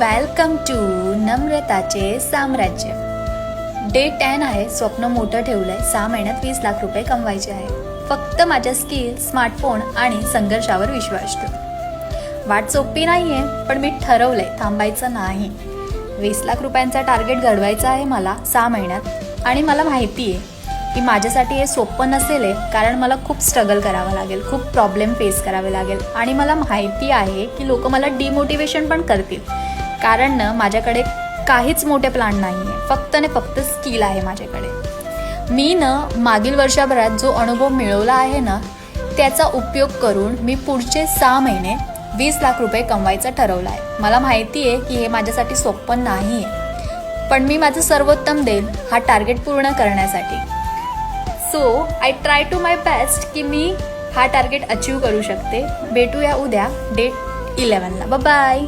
Welcome to नम्रताचे साम्राज्य. Day 10 आहे. स्वप्न मोठं ठेवलंय. 6 महिन्यात 20 लाख रुपये कमवायचे आहे. फक्त माझ्या स्किल, स्मार्टफोन आणि संघर्षावर विश्वास ठेव. वाट सोपी नाहीये, पण मी ठरवलंय थांबायचं नाही. 20 लाख रुपयांचा टार्गेट घडवायचा आहे मला 6 महिन्यात. आणि मला माहिती आहे की माझ्यासाठी हे सोपं नसेल, कारण मला खूप स्ट्रगल करावं लागेल, खूप प्रॉब्लेम फेस करावे लागेल. आणि मला माहिती आहे की लोक मला डिमोटिवेशन पण करतील, कारण ना माझ्याकडे काहीच मोठे प्लॅन नाही आहे. फक्त स्किल आहे माझ्याकडे. मी मागील वर्षभरात जो अनुभव मिळवला आहे ना, त्याचा उपयोग करून मी पुढचे 6 महिने 20 लाख रुपये कमवायचं ठरवलं आहे. मला माहिती आहे की हे माझ्यासाठी सोपं नाही आहे, पण मी माझं सर्वोत्तम देईन हा टार्गेट पूर्ण करण्यासाठी. So I try to my best की मी हा टार्गेट अचीव करू शकते. भेटूया उद्या डे 11ला. बाय.